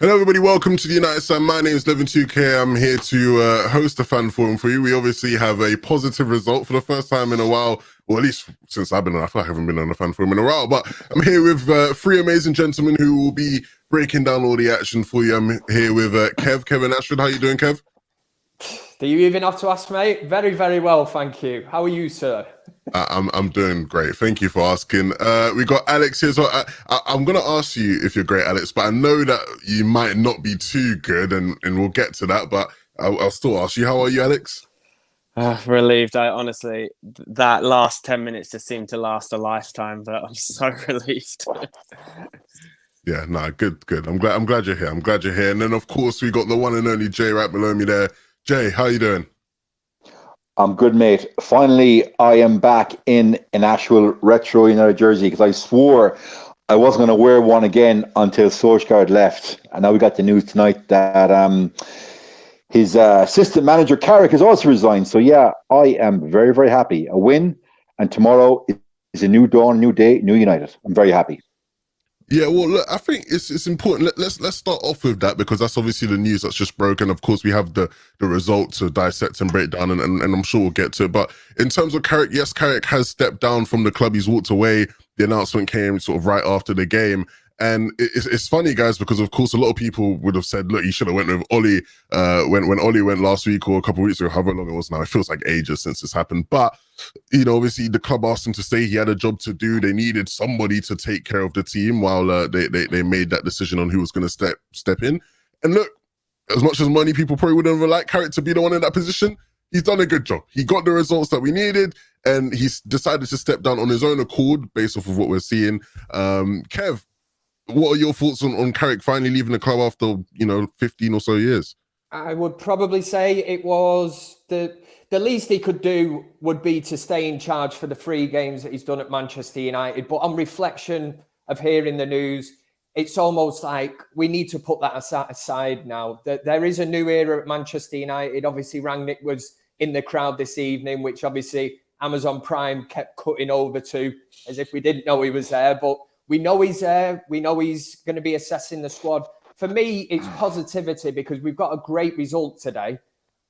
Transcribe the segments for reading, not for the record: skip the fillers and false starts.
Hello, everybody. Welcome to the United Stand. My name is Levin2K. I'm here to host a fan forum for you. We obviously have a positive result for the first time in a while, or at least since I've been on. I feel like I haven't been on a fan forum in a while, but I'm here with three amazing gentlemen who will be breaking down all the action for you. I'm here with Kevin Rashford. How you doing, Kev? Do you even have to ask, mate? Very, very well, thank you. How are you, sir? I'm doing great. Thank you for asking. We got Alex here. So I'm going to ask you if you're great, Alex, but I know that you might not be too good, and we'll get to that. But I'll still ask you. How are you, Alex? Relieved. I honestly, that last 10 minutes just seemed to last a lifetime, but I'm so relieved. Yeah, no, good. I'm glad you're here. I'm glad you're here. And then, of course, we got the one and only Jay right below me there. Jay, how you doing? I'm good, mate. Finally, I am back in an actual retro United jersey because I swore I wasn't going to wear one again until Solskjaer left. And now we got the news tonight that his assistant manager, Carrick, has also resigned. So, yeah, I am very, very happy. A win, and tomorrow is a new dawn, new day, new United. I'm very happy. Yeah, well, look, I think it's important. Let's start off with that because that's obviously the news that's just broken. Of course, we have the result to dissect and break down, and I'm sure we'll get to it. But in terms of Carrick, yes, Carrick has stepped down from the club. He's walked away. The announcement came sort of right after the game. And it's funny, guys, because of course a lot of people would have said, look, you should have went with Ollie when Ollie went last week or a couple of weeks ago, however long it was now. It feels like ages since this happened. But, you know, obviously the club asked him to stay. He had a job to do. They needed somebody to take care of the team while they made that decision on who was going to step in. And look, as much as many people probably wouldn't have liked Carrick to be the one in that position, he's done a good job. He got the results that we needed, and he's decided to step down on his own accord based off of what we're seeing. Kev, what are your thoughts on Carrick finally leaving the club after, 15 or so years? I would probably say it was the least he could do would be to stay in charge for the 3 games that he's done at Manchester United. But on reflection of hearing the news, it's almost like we need to put that aside now. There is a new era at Manchester United. Obviously, Rangnick was in the crowd this evening, which obviously Amazon Prime kept cutting over to as if we didn't know he was there. But we know he's there. We know he's going to be assessing the squad. For me, it's positivity because we've got a great result today.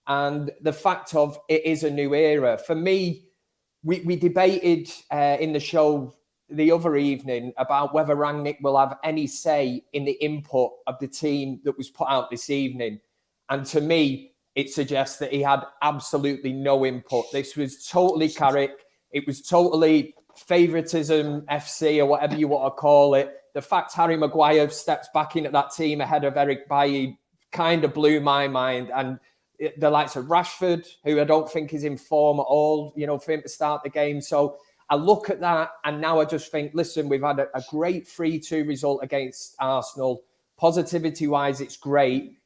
And the fact of it is a new era. For me, we debated in the show the other evening about whether Rangnick will have any say in the input of the team that was put out this evening. And to me, it suggests that he had absolutely no input. This was totally Carrick. It was totally favoritism FC or whatever you want to call it. The fact Harry Maguire steps back into that team ahead of Eric Bailly kind of blew my mind. And the likes of Rashford, who I don't think is in form at all, for him to start the game. So I look at that and now I just think, listen, we've had a great 3-2 result against Arsenal. Positivity-wise, it's great.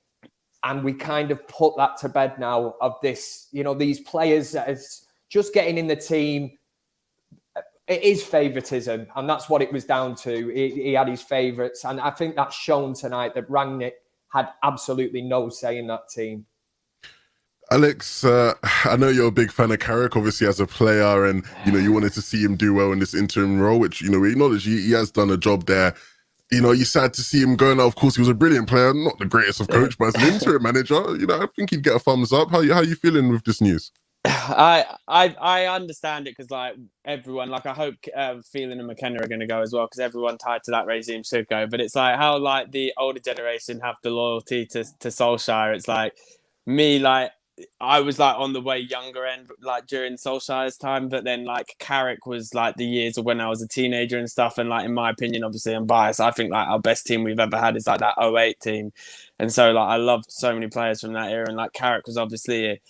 And we kind of put that to bed now of this, these players that is just getting in the team. It is favouritism, and that's what it was down to. He had his favourites, and I think that's shown tonight that Rangnick had absolutely no say in that team. Alex, I know you're a big fan of Carrick, obviously, as a player, and, you wanted to see him do well in this interim role, which, we acknowledge he has done a job there. You're sad to see him go now. Of course, he was a brilliant player, not the greatest of coach, but as an interim manager, I think he'd get a thumbs up. How you feeling with this news? I understand it because everyone, I hope Phelan and McKenna are going to go as well because everyone tied to that regime should go. But it's how the older generation have the loyalty to Solskjaer. It's me, I was on the way younger end during Solskjaer's time, but then Carrick was the years of when I was a teenager and stuff. And in my opinion, obviously I'm biased. I think our best team we've ever had is that 08 team, and so I loved so many players from that era. And Carrick was obviously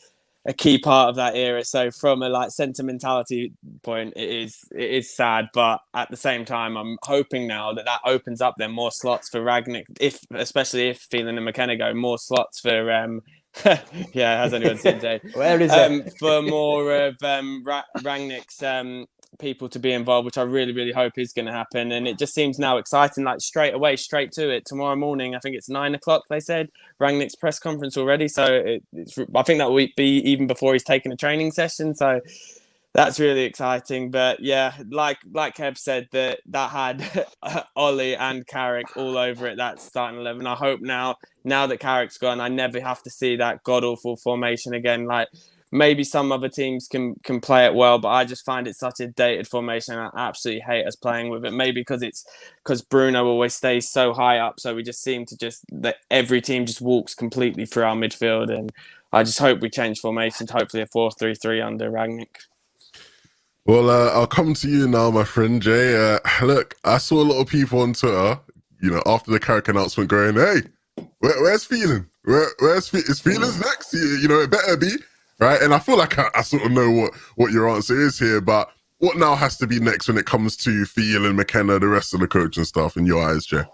a key part of that era. So from a sentimentality point, it is sad, but at the same time, I'm hoping now that opens up then more slots for Rangnick, especially if Phelan and McKenna go, more slots for yeah, has anyone seen Jay? Where is it? For more of Rangnick's people to be involved, which I really, really hope is going to happen. And it just seems now exciting, straight to it. Tomorrow morning, I think it's 9:00, they said, Rangnick's press conference already. So I think that will be even before he's taken a training session. So That's really exciting. But yeah, like Kev said, that had Ollie and Carrick all over it, that starting 11. I hope now that Carrick's gone, I never have to see that god-awful formation again. Like, maybe some other teams can play it well, but I just find it such a dated formation. I absolutely hate us playing with it. Maybe because Bruno always stays so high up, so we just seem to that every team just walks completely through our midfield. And I just hope we change formation to hopefully a 4-3-3 under Rangnick. Well, I'll come to you now, my friend Jay. Look, I saw a lot of people on Twitter, after the Carrick announcement going, hey, where's Phelan? Is Phelan's next? It better be, right? And I feel like I sort of know what your answer is here, but what now has to be next when it comes to Phelan, McKenna, the rest of the coaching staff in your eyes, Jay?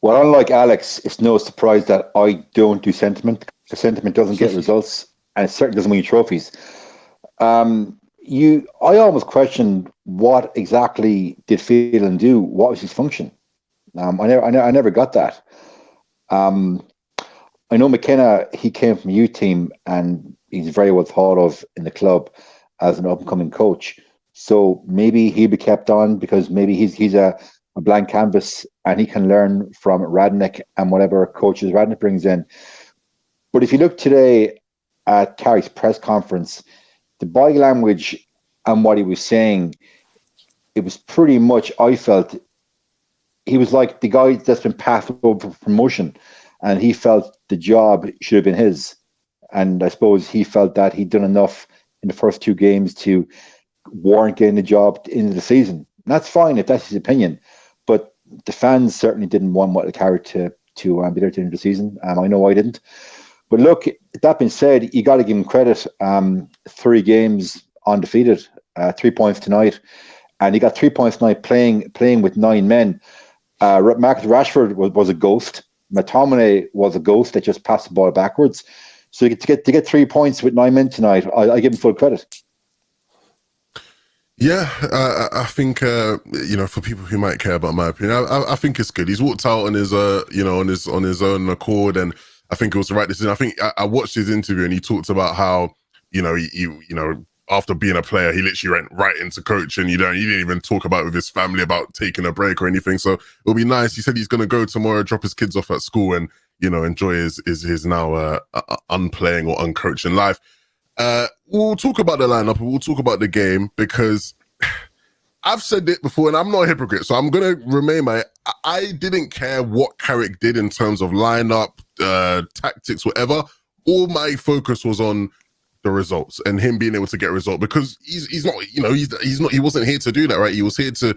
Well, unlike Alex, it's no surprise that I don't do sentiment. The sentiment doesn't get results, and it certainly doesn't win you trophies. I almost questioned what exactly did Phelan do? What was his function? I never got that. I know McKenna, he came from a youth team, and he's very well thought of in the club as an up-and-coming coach. So maybe he'll be kept on because maybe he's a blank canvas and he can learn from Radnick and whatever coaches Radnick brings in. But if you look today at Carrick's press conference, the body language and what he was saying, it was pretty much, I felt, he was like the guy that's been passed over for promotion, and he felt the job should have been his. And I suppose he felt that he'd done enough in the first 2 games to warrant getting the job into the season. And that's fine if that's his opinion, but the fans certainly didn't want what Carrick to be there to end the season. I know I didn't. But look, that being said, you got to give him credit. 3 games undefeated, 3 points tonight, and he got 3 points tonight playing with 9 men. Marcus Rashford was a ghost. McTominay was a ghost that just passed the ball backwards. So to get 3 points with 9 men tonight, I give him full credit. Yeah, I think for people who might care about my opinion, I think it's good. He's walked out on his on his own accord, and I think it was the right decision. I think I watched his interview and he talked about how, he after being a player, he literally went right into coaching. He didn't even talk about it with his family about taking a break or anything. So it'll be nice. He said he's going to go tomorrow, drop his kids off at school and, enjoy his now unplaying or uncoaching life. We'll talk about the lineup and we'll talk about the game because I've said it before and I'm not a hypocrite. So I'm going to remain I didn't care what Carrick did in terms of lineup, tactics, whatever. All my focus was on the results and him being able to get a result because he's not, he wasn't here to do that, right? He was here to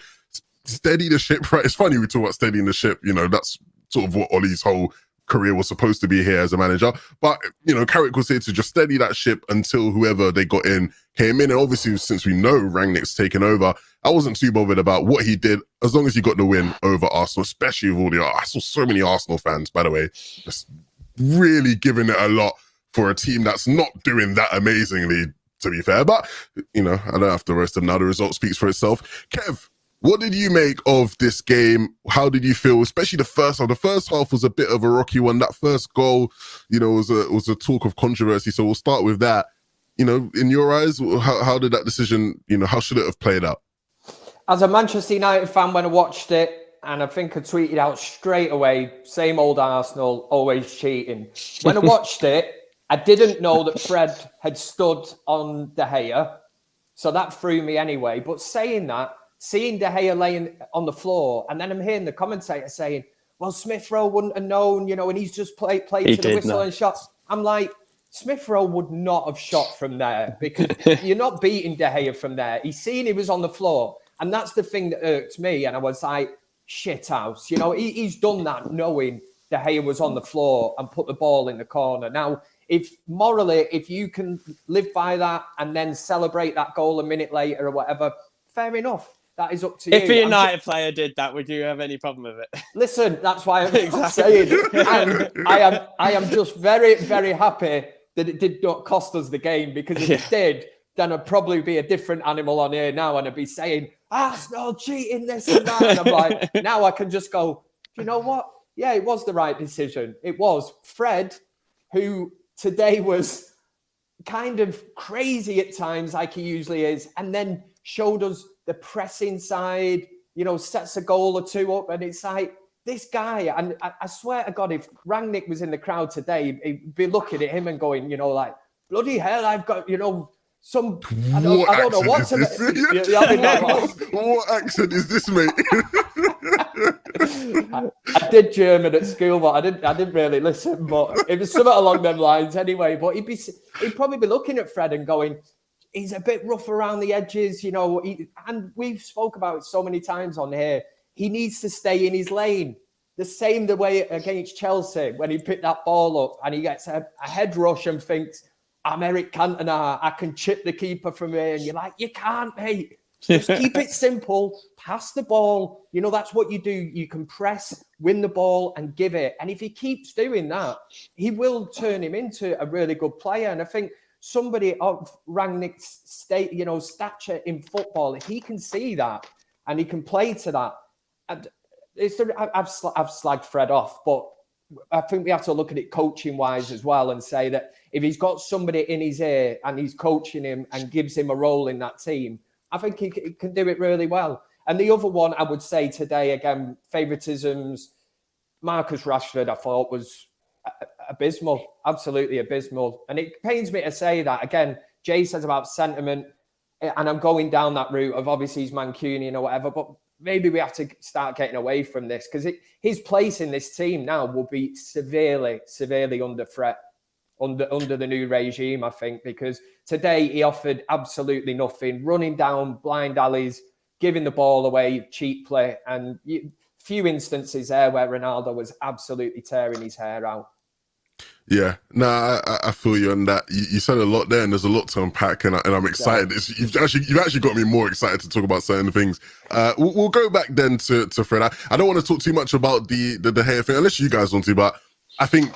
steady the ship, right? It's funny we talk about steadying the ship, that's sort of what Ollie's whole career was supposed to be here as a manager. But, Carrick was here to just steady that ship until whoever they got in came in. And obviously, since we know Rangnick's taken over, I wasn't too bothered about what he did as long as he got the win over Arsenal, especially with I saw so many Arsenal fans, by the way, just really giving it a lot for a team that's not doing that amazingly, to be fair. But, I don't have to roast them now. The result speaks for itself. Kev, what did you make of this game? How did you feel, especially the first half? The first half was a bit of a rocky one. That first goal, was a talk of controversy. So we'll start with that. In your eyes, how did that decision, how should it have played out? As a Manchester United fan, when I watched it, and I think I tweeted out straight away, same old Arsenal, always cheating. When I watched it, I didn't know that Fred had stood on De Gea. So that threw me anyway. But saying that, seeing De Gea laying on the floor, and then I'm hearing the commentator saying, well, Smith Rowe wouldn't have known, and he's just played to the whistle and shot. I'm like, Smith Rowe would not have shot from there because you're not beating De Gea from there. He's seen he was on the floor. And that's the thing that irked me. And I was like, shit house. He's done that knowing De Gea was on the floor and put the ball in the corner. Now, if you can live by that and then celebrate that goal a minute later or whatever, fair enough. That is up to you. If a United player did that, would you have any problem with it? Listen, that's why I'm saying. And I am just very, very happy that it did not cost us the game, because if it did, then I'd probably be a different animal on here now and I'd be saying, Arsenal cheating this and that. And I'm like, now I can just go, you know what? Yeah, it was the right decision. It was. Fred, who today was kind of crazy at times, like he usually is, and then showed us the pressing side, sets a goal or two up, and it's like, this guy, and I swear to God, if Rangnick was in the crowd today, he'd be looking at him and going, like, bloody hell, I've got, some, I don't know what to what accent is this, mate? I did German at school, but I didn't really listen. But it was something along them lines anyway. But he'd probably be looking at Fred and going, he's a bit rough around the edges, and we've spoke about it so many times on here. He needs to stay in his lane. The way against Chelsea when he picked that ball up and he gets a head rush and thinks, I'm Eric Cantona, I can chip the keeper from here. And you're like, you can't, mate. Just keep it simple. Pass the ball. That's what you do. You can press, win the ball, and give it. And if he keeps doing that, he will turn him into a really good player. And I think somebody of Rangnick's stature in football, if he can see that and he can play to that, and I've slagged Fred off, but I think we have to look at it coaching wise as well and say that if he's got somebody in his ear and he's coaching him and gives him a role in that team, I think he can do it really well. And the other one I would say today, again, favouritisms, Marcus Rashford, I thought was abysmal, absolutely abysmal. And it pains me to say that. Again, Jay says about sentiment, and I'm going down that route of obviously he's Mancunian or whatever, but maybe we have to start getting away from this because his place in this team now will be severely, severely under threat under the new regime, I think, because today he offered absolutely nothing, running down blind alleys, giving the ball away cheaply, and few instances there where Ronaldo was absolutely tearing his hair out. Yeah, I feel you on that. You said a lot there, and there's a lot to unpack, and I'm excited. Yeah. You've actually got me more excited to talk about certain things. We'll go back then to Fred. I don't want to talk too much about the hair thing, unless you guys want to, but I think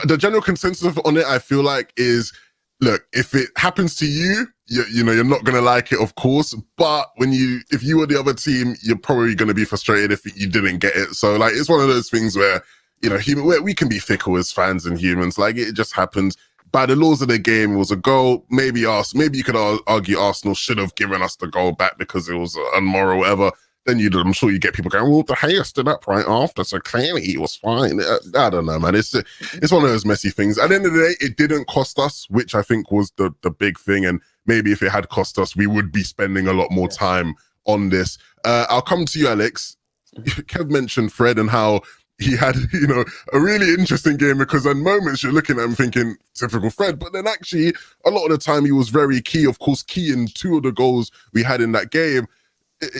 the general consensus on it, I feel like, is, look, if it happens to you, you're not going to like it, of course, but if you were the other team, you're probably going to be frustrated if you didn't get it. So, like, it's one of those things where, we can be fickle as fans and humans. Like, it just happens. By the laws of the game, it was a goal. Maybe you could argue Arsenal should have given us the goal back because it was unmoral, whatever. Then I'm sure you get people going, well, the hair stood up right after, so clearly it was fine. I don't know, man. It's one of those messy things. At the end of the day, it didn't cost us, which I think was the big thing. And maybe if it had cost us, we would be spending a lot more time on this. I'll come to you, Alex. Kev mentioned Fred and how he had, a really interesting game, because at moments you're looking at him thinking, typical Fred, but then actually a lot of the time he was very key, of course, key in two of the goals we had in that game.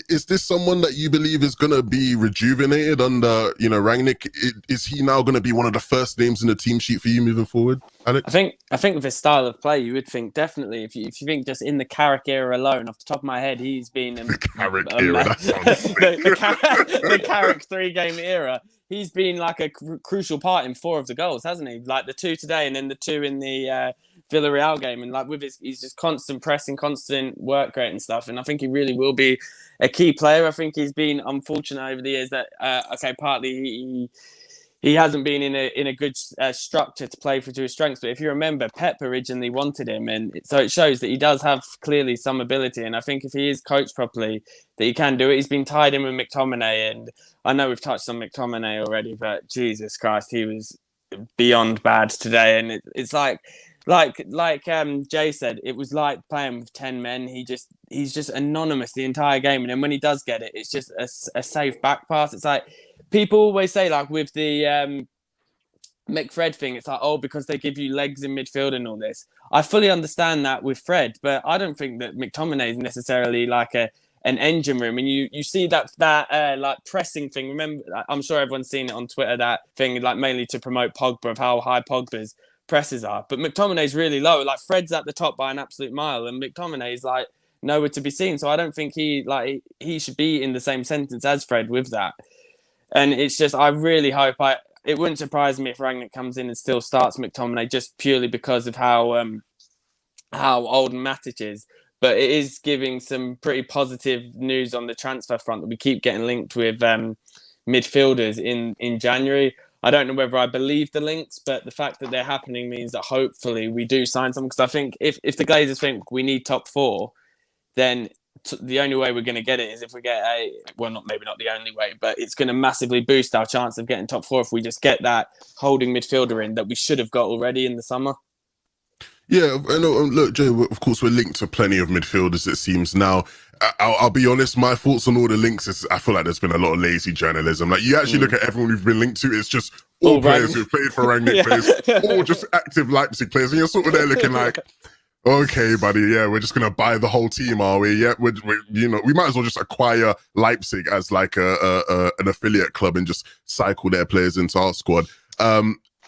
Is this someone that you believe is going to be rejuvenated under, Rangnick? Is he now going to be one of the first names in the team sheet for you moving forward, Alex? I think with his style of play, you would think definitely, if you think just in the Carrick era alone, off the top of my head, he's been the Carrick era. That sounds the Carrick 3-game era. He's been like a crucial part in 4 of the goals, hasn't he? Like the 2 today and then the 2 in the Villarreal game, and like with he's just constant pressing, constant work rate and stuff. And I think he really will be a key player. I think he's been unfortunate over the years that partly he hasn't been in a good structure to play to his strengths. But if you remember, Pep originally wanted him, and so it shows that he does have clearly some ability. And I think if he is coached properly, that he can do it. He's been tied in with McTominay, and I know we've touched on McTominay already, but Jesus Christ, he was beyond bad today. And it's like Jay said, it was like playing with 10 men. He's just anonymous the entire game, and then when he does get it, it's just a safe back pass. It's like people always say, like with the McFred thing, it's like, oh, because they give you legs in midfield and all this. I fully understand that with Fred, but I don't think that McTominay is necessarily like an engine room. And you see that like pressing thing. Remember, I'm sure everyone's seen it on Twitter, that thing, like mainly to promote Pogba, of how high Pogba's presses are. But McTominay's really low. Like Fred's at the top by an absolute mile, and McTominay's like nowhere to be seen. So I don't think he should be in the same sentence as Fred with that. And it's just, I really hope it wouldn't surprise me if Rangnick comes in and still starts McTominay, just purely because of how old Matic is. But it is giving some pretty positive news on the transfer front that we keep getting linked with midfielders in January. I don't know whether I believe the links, but the fact that they're happening means that hopefully we do sign some. Because I think if the Glazers think we need top 4, then the only way we're going to get it is if we get maybe not the only way, but it's going to massively boost our chance of getting top 4 if we just get that holding midfielder in that we should have got already in the summer. Yeah, I know. Look, Jay, of course, we're linked to plenty of midfielders, it seems. Now, I'll be honest, my thoughts on all the links is I feel like there's been a lot of lazy journalism. Like, you actually look at everyone we've been linked to, it's just all players who've played for Rangnick players, all just active Leipzig players. And you're sort of there looking like, okay, buddy, yeah, we're just going to buy the whole team, are we? Yeah, we might as well just acquire Leipzig as like an affiliate club and just cycle their players into our squad.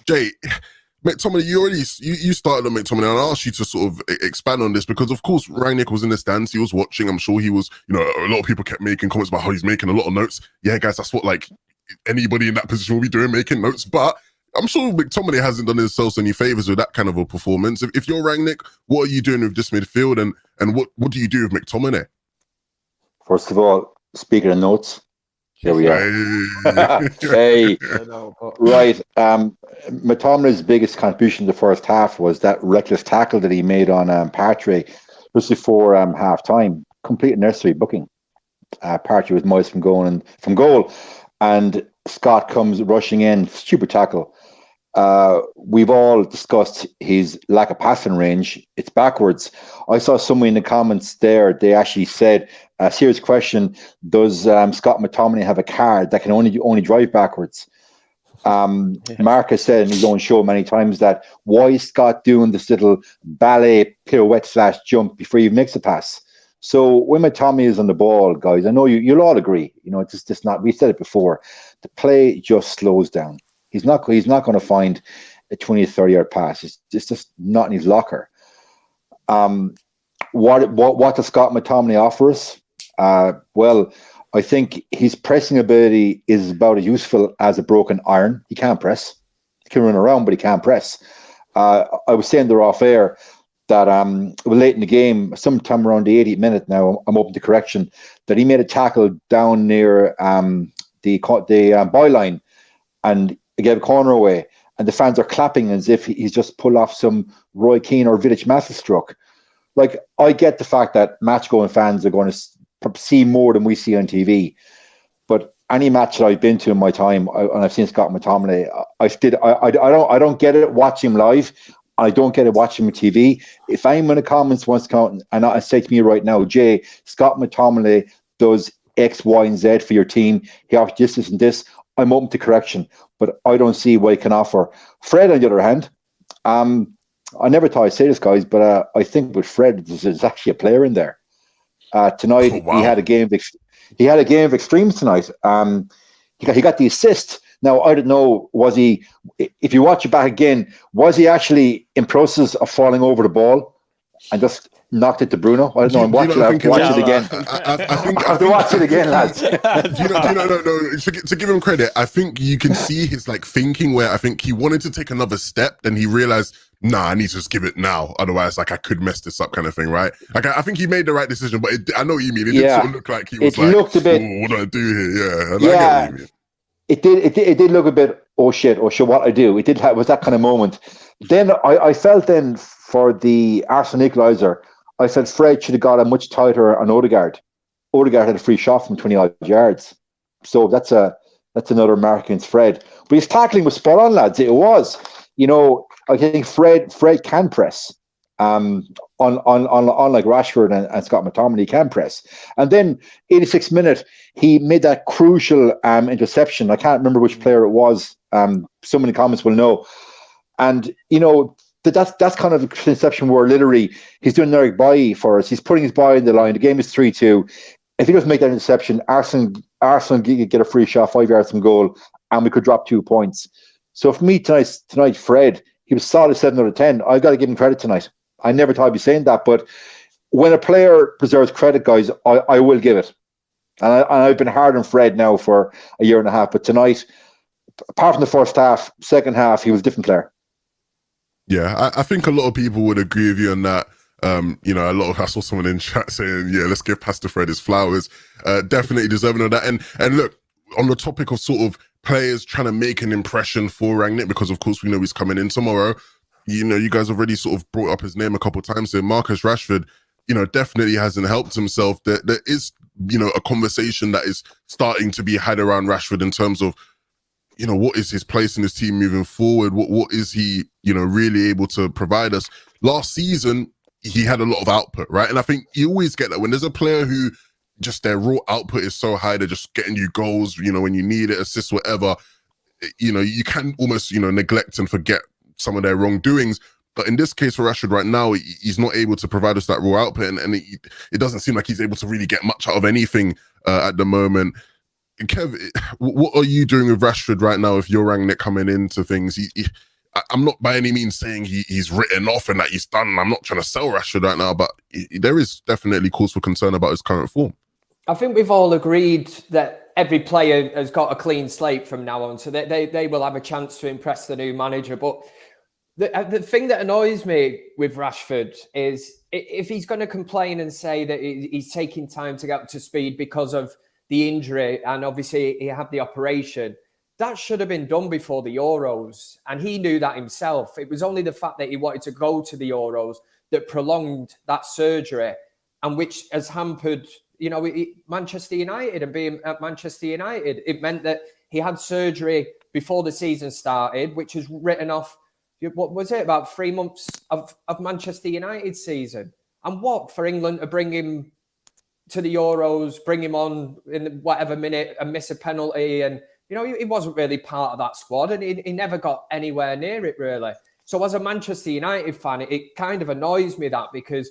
Jay, McTominay, you started on McTominay, and I asked you to sort of expand on this because, of course, Rangnick was in the stands, he was watching. I'm sure he was, a lot of people kept making comments about how he's making a lot of notes. Yeah, guys, that's what like anybody in that position will be doing, making notes. But I'm sure McTominay hasn't done himself any favors with that kind of a performance. If you're Rangnick, what are you doing with this midfield, and what do you do with McTominay? First of all, speaking of notes, here we are. Hey, right. McTominay's biggest contribution in the first half was that reckless tackle that he made on Partey just before half time. Complete necessary booking. Partey was miles from goal, and Scott comes rushing in. Stupid tackle. We've all discussed his lack of passing range. It's backwards. I saw somebody in the comments there. They actually said, a serious question, does Scott McTominay have a car that can only drive backwards? Marcus said in his own show many times that why is Scott doing this little ballet pirouette / jump before he makes a pass? So when McTominay is on the ball, guys, I know you'll all agree, it's just not, we said it before, the play just slows down. He's not going to find a 20 to 30 yard pass. It's just not in his locker. What does Scott McTominay offer us? Well, I think his pressing ability is about as useful as a broken iron. He can't press. He can run around, but he can't press. I was saying there off air that late in the game, sometime around the 80th minute now, I'm open to correction, that he made a tackle down near the byline, and he gave a corner away, and the fans are clapping as if he's just pulled off some Roy Keane or Vidic masterstroke. Like, I get the fact that match-going fans are going to see more than we see on TV, but any match that I've been to in my time, and I've seen Scott McTominay, I don't get it watching him live. I don't get it watching him on TV. If anyone in the comments wants to come and I say to me right now, Jay, Scott McTominay does X, Y, and Z for your team. He offers this and this. I'm open to correction, but I don't see what he can offer. Fred, on the other hand, I never thought I'd say this, guys, but I think with Fred, there's actually a player in there. Tonight, he had a game of extremes tonight. He got the assist. Now, I don't know, was he, if you watch it back again, was he actually in process of falling over the ball and just knocked it to Bruno? I don't know. I have to watch it again. I have to watch it again, lads. To give him credit, I think you can see his thinking where I think he wanted to take another step, then he realized, I need to just give it now. Otherwise, I could mess this up, kind of thing, right? I think he made the right decision, but I know what you mean. It did sort of look like he was looked a bit, what do I do here? Yeah. I get what you mean. It did look a bit, oh shit, what I do. It was that kind of moment. Then I felt then for the Arsenal equaliser, I felt Fred should have got a much tighter on Odegaard. Odegaard had a free shot from 20 odd yards. So that's another mark against Fred. But his tackling was spot on, lads. It was. I think Fred can press. Unlike Rashford and Scott McTominay, he can press. And then 86th minute, he made that crucial interception. I can't remember which player it was. Someone in the comments will know. And, that's kind of a interception where literally he's doing Eric Bailly for us. He's putting his body in the line. The game is 3-2. If he doesn't make that interception, Arsenal get a free shot 5 yards from goal, and we could drop 2 points. So for me tonight, Fred, he was solid 7 out of 10. I've got to give him credit tonight. I never thought I'd be saying that, but when a player deserves credit, guys, I will give it. And I've been hard on Fred now for a year and a half, but tonight, apart from the first half, second half, he was a different player. Yeah, I think a lot of people would agree with you on that. I saw someone in chat saying, yeah, let's give Pastor Fred his flowers. Definitely deserving of that. And look, on the topic of sort of players trying to make an impression for Rangnick, because of course we know he's coming in tomorrow. You know, you guys already sort of brought up his name a couple of times here. Marcus Rashford, you know, definitely hasn't helped himself. There is, you know, a conversation that is starting to be had around Rashford in terms of, you know, what is his place in this team moving forward? What is he, you know, really able to provide us? Last season, he had a lot of output, right? And I think you always get that when there's a player who just their raw output is so high, they're just getting you goals, you know, when you need it, assists, whatever, you know, you can almost, you know, neglect and forget some of their wrongdoings. But in this case for Rashford right now, he's not able to provide us that raw output, and it doesn't seem like he's able to really get much out of anything at the moment. Kev, what are you doing with Rashford right now if you're Rangnick coming into things? I'm not by any means saying he's written off and that he's done. I'm not trying to sell Rashford right now, but there is definitely cause for concern about his current form. I think we've all agreed that every player has got a clean slate from now on, so they will have a chance to impress the new manager. But the thing that annoys me with Rashford is if he's going to complain and say that he's taking time to get up to speed because of the injury, and obviously he had the operation, that should have been done before the Euros, and he knew that himself. It was only the fact that he wanted to go to the Euros that prolonged that surgery, and which has hampered, you know, Manchester United and being at Manchester United. It meant that he had surgery before the season started, which was written off, what was it, about 3 months of Manchester United season. And what, for England to bring him to the Euros, bring him on in whatever minute and miss a penalty, and, you know, he wasn't really part of that squad, and he never got anywhere near it, really. So as a Manchester United fan, it kind of annoys me that, because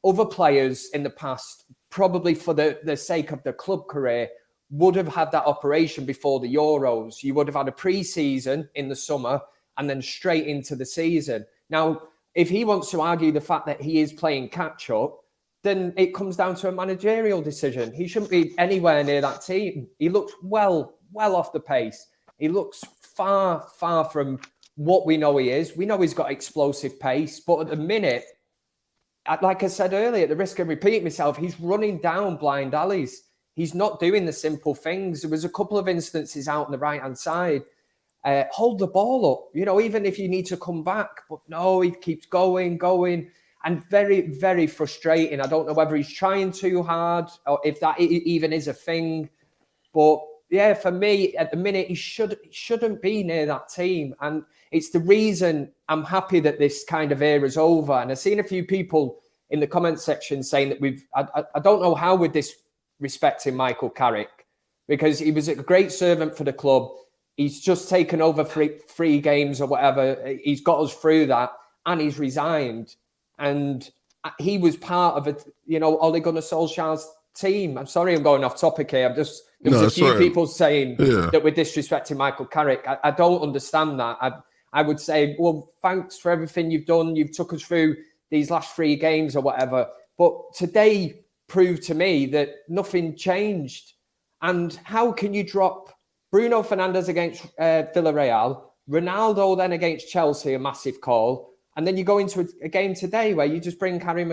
other players in the past, probably for the sake of the club career, would have had that operation before the Euros. You would have had a pre-season in the summer and then straight into the season. Now, if he wants to argue the fact that he is playing catch-up, then it comes down to a managerial decision. He shouldn't be anywhere near that team. He looks well off the pace. He looks far from what we know he is. We know he's got explosive pace, but at the minute, like I said earlier, at the risk of repeating myself, he's running down blind alleys. He's not doing the simple things. There was a couple of instances out on the right-hand side. Hold the ball up, you know, even if you need to come back. But no, he keeps going. And very, very frustrating. I don't know whether he's trying too hard or if that even is a thing. But yeah, for me, at the minute, he shouldn't be near that team. And it's the reason I'm happy that this kind of era is over. And I've seen a few people in the comment section saying that I don't know how we're disrespecting Michael Carrick, because he was a great servant for the club. He's just taken over three games or whatever. He's got us through that, and he's resigned. And he was part of it, you know, Ole Gunnar Solskjaer's team. I'm sorry, I'm going off topic here. There was a few people saying that we're disrespecting Michael Carrick. I don't understand that. I would say, well, thanks for everything you've done. You've took us through these last 3 games or whatever. But today proved to me that nothing changed. And how can you drop Bruno Fernandes against Villarreal, Ronaldo then against Chelsea, a massive call, and then you go into a game today where you just bring Harry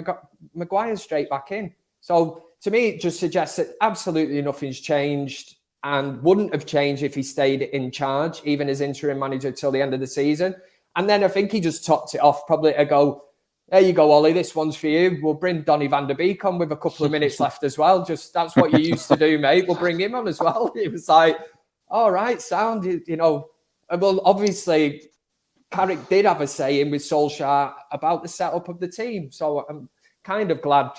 Maguire straight back in? So to me, it just suggests that absolutely nothing's changed and wouldn't have changed if he stayed in charge, even as interim manager till the end of the season. And then I think he just topped it off, probably to go, there you go, Ollie, this one's for you. We'll bring Donny van der Beek on with a couple of minutes left as well. Just that's what you used to do, mate. We'll bring him on as well. It was like, all right, sound, you know. Well, obviously, Carrick did have a say in with Solskjaer about the setup of the team. So I'm kind of glad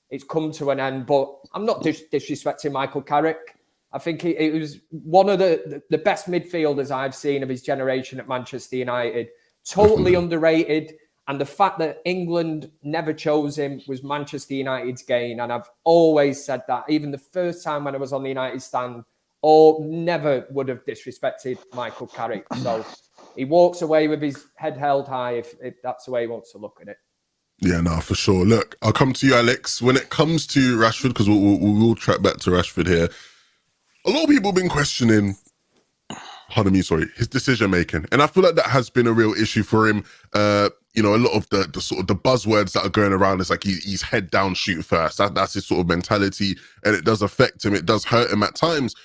it's come to an end. But I'm not disrespecting Michael Carrick. I think it was one of the best midfielders I've seen of his generation at Manchester United. Totally underrated. And the fact that England never chose him was Manchester United's gain. And I've always said that. Even the first time when I was on the United stand, never would have disrespected Michael Carrick. So he walks away with his head held high if that's the way he wants to look at it. Yeah, no, for sure. Look, I'll come to you, Alex. When it comes to Rashford, because we'll track back to Rashford here, a lot of people have been questioning, his decision-making. And I feel like that has been a real issue for him. You know, a lot of the sort of the buzzwords that are going around is like he's head down, shoot first. That's his sort of mentality, and it does affect him. It does hurt him at times.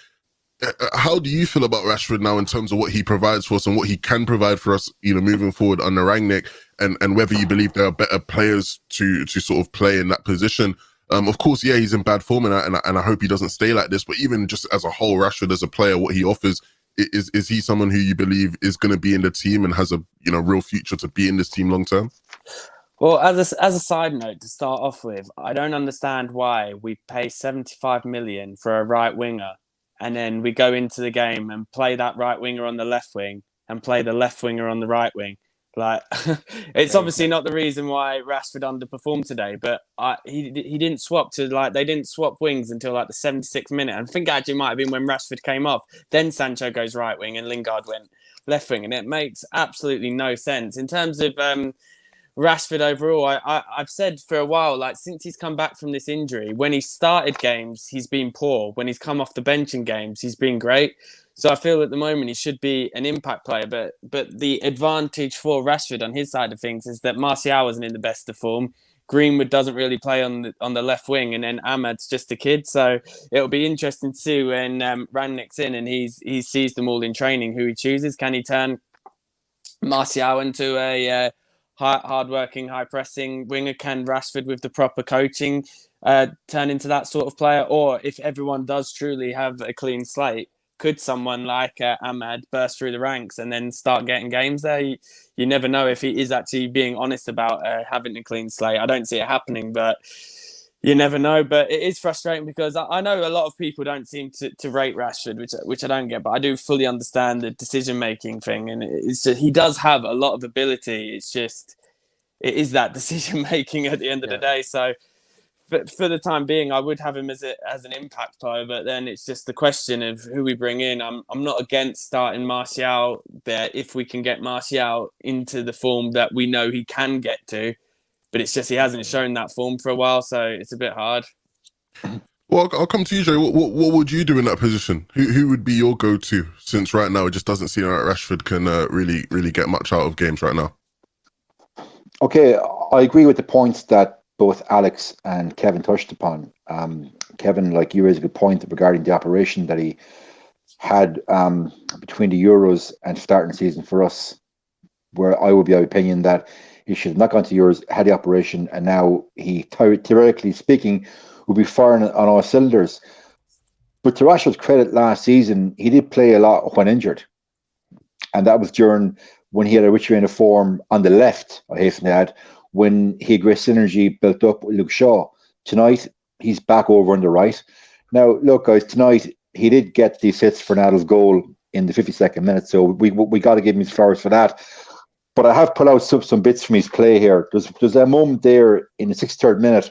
how do you feel about Rashford now in terms of what he provides for us and what he can provide for us, moving forward under Rangnick, and whether you believe there are better players to sort of play in that position? Of course, yeah, he's in bad form, and I hope he doesn't stay like this. But even just as a whole, Rashford as a player, what he offers, is he someone who you believe is going to be in the team and has a real future to be in this team long term? Well, as a side note to start off with, I don't understand why we pay 75 million for a right winger, and then we go into the game and play that right winger on the left wing and play the left winger on the right wing. Like, it's obviously not the reason why Rashford underperformed today, but he didn't swap they didn't swap wings until like the 76th minute. I think actually it might have been when Rashford came off. Then Sancho goes right wing and Lingard went left wing, and it makes absolutely no sense in terms of Rashford overall. I've said for a while, like since he's come back from this injury, when he started games, he's been poor. When he's come off the bench in games, he's been great. So I feel at the moment he should be an impact player. But the advantage for Rashford on his side of things is that Martial isn't in the best of form. Greenwood doesn't really play on the left wing, and then Ahmad's just a kid. So it'll be interesting to see when Rangnick's in and he sees them all in training who he chooses. Can he turn Martial into a hard-working, high-pressing winger? Can Rashford, with the proper coaching, turn into that sort of player? Or if everyone does truly have a clean slate, could someone like Ahmad burst through the ranks and then start getting games there? You never know if he is actually being honest about having a clean slate. I don't see it happening, but you never know. But it is frustrating because I know a lot of people don't seem to rate Rashford, which I don't get, but I do fully understand the decision-making thing. And it's just, he does have a lot of ability. It's just, it is that decision-making at the end of the day. So for the time being, I would have him as an impact player, but then it's just the question of who we bring in. I'm not against starting Martial there if we can get Martial into the form that we know he can get to, but it's just he hasn't shown that form for a while, so it's a bit hard. Well, I'll come to you, Jay. What would you do in that position? Who would be your go-to, since right now it just doesn't seem like Rashford can really get much out of games right now? Okay, I agree with the points that both Alex and Kevin touched upon. Kevin, like you raised a good point regarding the operation that he had between the Euros and starting the season for us, where I would be of the opinion that he should have not gone to Euros, had the operation, and now he, theoretically speaking, will be firing on all cylinders. But to Rashford's credit, last season, he did play a lot when injured. And that was during when he had a rich vein of form on the left, I hasten to add, when he had great synergy built up with Luke Shaw. Tonight, he's back over on the right. Now, look, guys, tonight, he did get the assist for Ronaldo's goal in the 52nd minute, so we got to give him his flowers for that. But I have put out some bits from his play here. There's a moment there in the 63rd minute.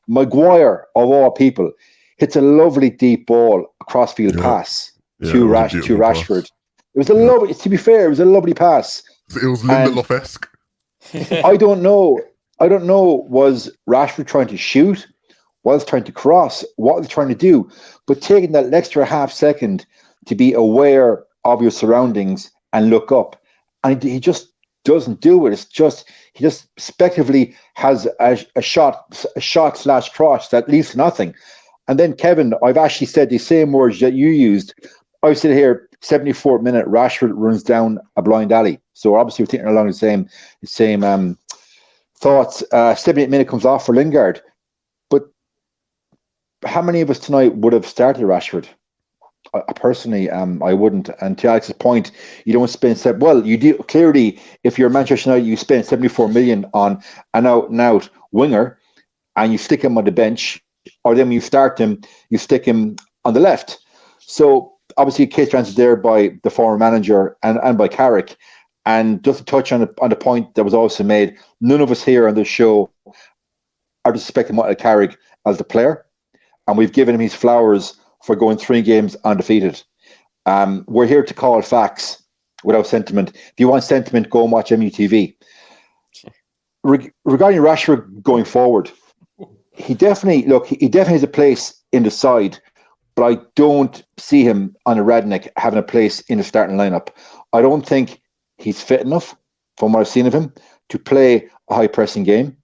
Maguire, of all people, hits a lovely deep ball, a crossfield pass to Rashford. Pass. It was a lovely, to be fair, it was a lovely pass. It was Lindelof-esque. I don't know. Was Rashford trying to shoot? Was trying to cross? What was he trying to do? But taking that extra half second to be aware of your surroundings and look up, and he just doesn't do it. It's just he just speculatively has a shot / cross that leads to nothing. And then Kevin, I've actually said the same words that you used. I said here, 74th minute, Rashford runs down a blind alley. So obviously we're thinking along the same thoughts. 78th minute comes off for Lingard. But how many of us tonight would have started Rashford? Personally, I wouldn't. And to Alex's point, you don't spend you do clearly. If you're Manchester United, you spend 74 million on an out winger, and you stick him on the bench, or then when you start him, you stick him on the left. So obviously, a case transferred there by the former manager and by Carrick. And just to touch on the point that was also made, none of us here on this show are disrespecting Michael Carrick as the player, and we've given him his flowers for going 3 games undefeated. We're here to call facts without sentiment. If you want sentiment, go and watch MUTV. Regarding Rashford going forward, he definitely has a place in the side, but I don't see him on a Rangnick having a place in the starting lineup. I don't think he's fit enough, from what I've seen of him, to play a high pressing game.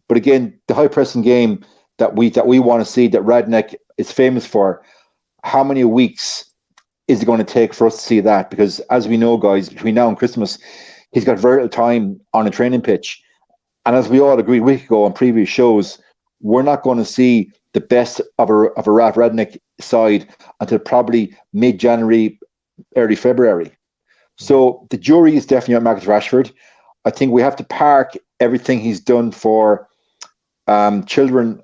But again, the high pressing game that we want to see, that Rangnick is famous for, how many weeks is it going to take for us to see that? Because as we know, guys, between now and Christmas, he's got very little time on a training pitch. And as we all agreed a week ago on previous shows, we're not going to see the best of a Ralph Redknapp side until probably mid-January, early February. So the jury is definitely on Marcus Rashford. I think we have to park everything he's done for children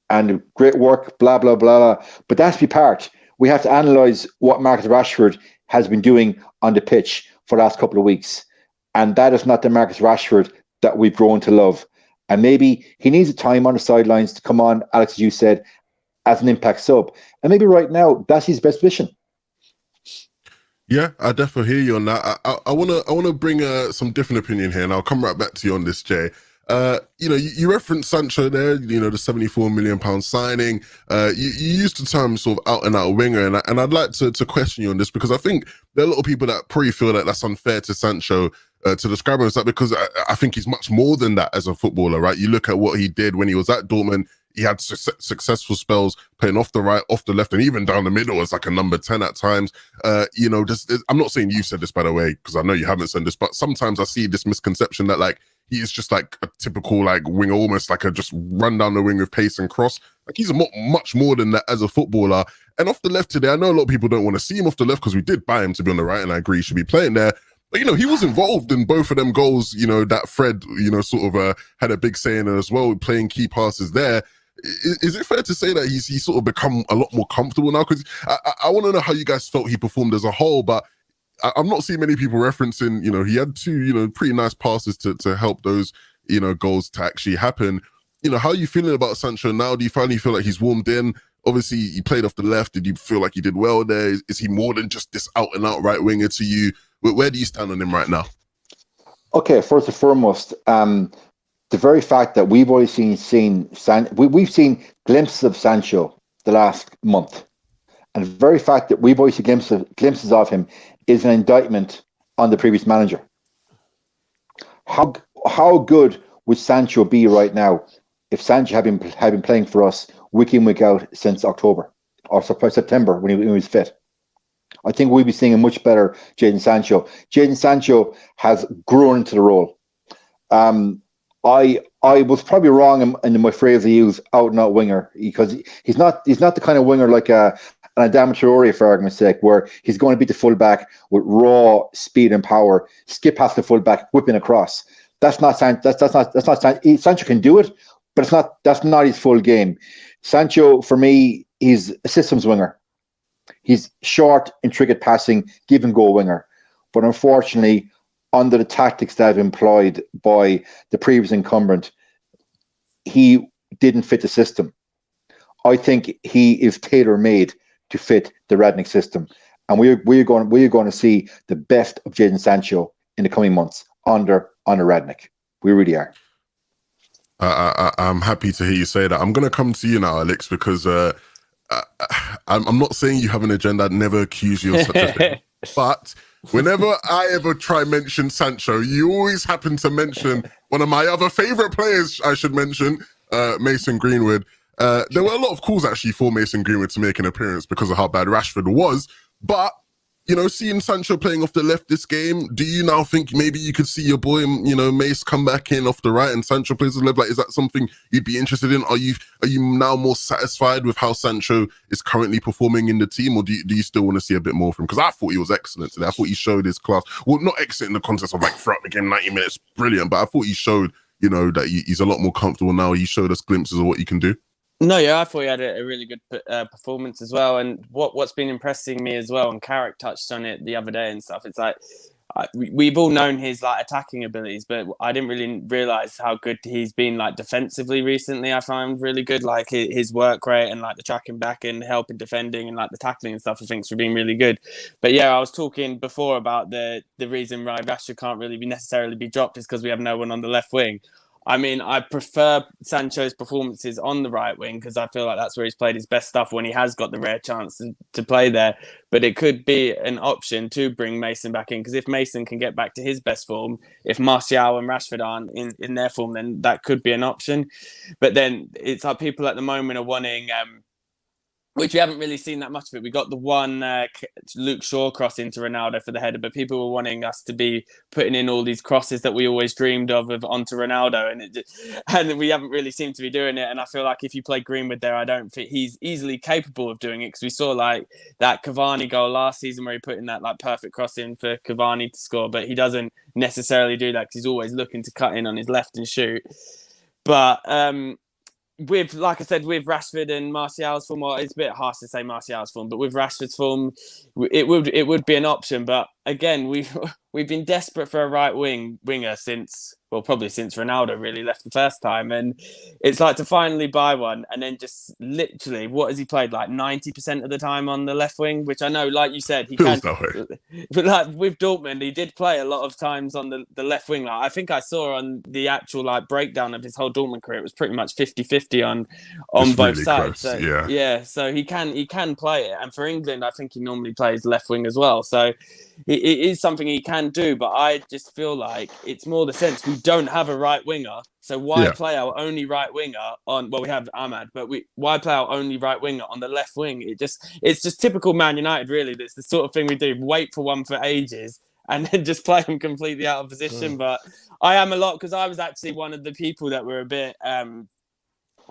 and great work, blah, blah, blah, blah. But that's to be parked. We have to analyse what Marcus Rashford has been doing on the pitch for the last couple of weeks. And that is not the Marcus Rashford that we've grown to love. And maybe he needs a time on the sidelines to come on, Alex, as you said, as an impact sub. And maybe right now, that's his best position. Yeah, I definitely hear you on that. I wanna bring some different opinion here, and I'll come right back to you on this, Jay. You referenced Sancho there, the £74 million signing. You used the term sort of out and out winger, and I'd like to question you on this, because I think there are a lot of people that probably feel that that's unfair to Sancho to describe him as that, because I think he's much more than that as a footballer, right? You look at what he did when he was at Dortmund. He had successful spells playing off the right, off the left, and even down the middle as like a number 10 at times. I'm not saying you said this, by the way, because I know you haven't said this, but sometimes I see this misconception that like he is just like a typical like winger, almost like a just run down the wing with pace and cross. Like he's much more than that as a footballer. And off the left today, I know a lot of people don't want to see him off the left because we did buy him to be on the right, and I agree he should be playing there. But, he was involved in both of them goals, that Fred, sort of had a big say in it as well, playing key passes there. Is it fair to say that he's sort of become a lot more comfortable now? Because I want to know how you guys felt he performed as a whole, but I'm not seeing many people referencing, he had two, pretty nice passes to help those, goals to actually happen. How are you feeling about Sancho now? Do you finally feel like he's warmed in? Obviously, he played off the left. Did you feel like he did well there? Is he more than just this out and out right winger to you? Where do you stand on him right now? Okay, first and foremost, the very fact that we've always we've seen glimpses of Sancho the last month, and the very fact that we've always seen glimpses of him is an indictment on the previous manager. How good would Sancho be right now if Sancho had been playing for us week in, week out since October or September when he was fit? I think we'd be seeing a much better Jadon Sancho. Jadon Sancho has grown into the role. I was probably wrong in my phrase I use, out and out winger, because he's not the kind of winger like an Adama Traore, for argument's sake, where he's going to beat the fullback with raw speed and power, skip past the fullback, whipping across. That's not Sancho. Sancho can do it, but that's not his full game. Sancho, for me, he's a systems winger. He's short, intricate passing, give and go winger. But unfortunately, under the tactics that have been employed by the previous incumbent, he didn't fit the system. I think he is tailor-made to fit the Redknapp system. And we're going to see the best of Jadon Sancho in the coming months under Redknapp. We really are. I'm happy to hear you say that. I'm going to come to you now, Alex, because I'm not saying you have an agenda. I'd never accuse you of such a thing. But whenever I ever try mention Sancho, you always happen to mention one of my other favourite players, I should mention, Mason Greenwood. There were a lot of calls actually for Mason Greenwood to make an appearance because of how bad Rashford was. But, seeing Sancho playing off the left this game, do you now think maybe you could see your boy, Mace come back in off the right and Sancho plays the left? Like, is that something you'd be interested in? Are you now more satisfied with how Sancho is currently performing in the team, or do you still want to see a bit more from him? Because I thought he was excellent today. I thought he showed his class. Well, not excellent in the context of like throughout the game, 90 minutes, brilliant. But I thought he showed, that he's a lot more comfortable now. He showed us glimpses of what he can do. No, yeah, I thought he had a really good performance as well. And what's been impressing me as well, and Carrick touched on it the other day and stuff, it's like we've all known his like attacking abilities, but I didn't really realise how good he's been like defensively recently. I found really good, like his work rate and like the tracking back and helping defending and like the tackling and stuff. I think has been really good. But yeah, I was talking before about the reason why Rashford can't really necessarily be dropped is because we have no one on the left wing. I mean, I prefer Sancho's performances on the right wing because I feel like that's where he's played his best stuff when he has got the rare chance to play there. But it could be an option to bring Mason back in, because if Mason can get back to his best form, if Martial and Rashford aren't in their form, then that could be an option. But then it's like people at the moment are wanting which we haven't really seen that much of it. We got the one Luke Shaw cross into Ronaldo for the header, but people were wanting us to be putting in all these crosses that we always dreamed of onto Ronaldo, and we haven't really seemed to be doing it. And I feel like if you play Greenwood there, I don't think he's easily capable of doing it, because we saw like that Cavani goal last season where he put in that like perfect cross in for Cavani to score, but he doesn't necessarily do that because he's always looking to cut in on his left and shoot. But with, like I said, with Rashford and Martial's form, well, it's a bit harsh to say Martial's form, but with Rashford's form, it would be an option. But again, we've been desperate for a right winger since Ronaldo really left the first time, and it's like to finally buy one, and then just literally, what has he played, like 90% of the time on the left wing? Which I know, like you said, he Feels can. that way. But like with Dortmund, he did play a lot of times on the left wing. Like I think I saw on the actual like breakdown of his whole Dortmund career, it was pretty much 50-50 on It's both really sides. close, So yeah, so he can play it, and for England, I think he normally plays left wing as well. So it is something he can do, but I just feel like it's more the sense we don't have a right winger, so why play our only right winger on? Well, we have Ahmad, but why play our only right winger on the left wing? It's just typical Man United, really. That's the sort of thing we do: wait for one for ages and then just play them completely out of position. But I am a lot, because I was actually one of the people that were a bit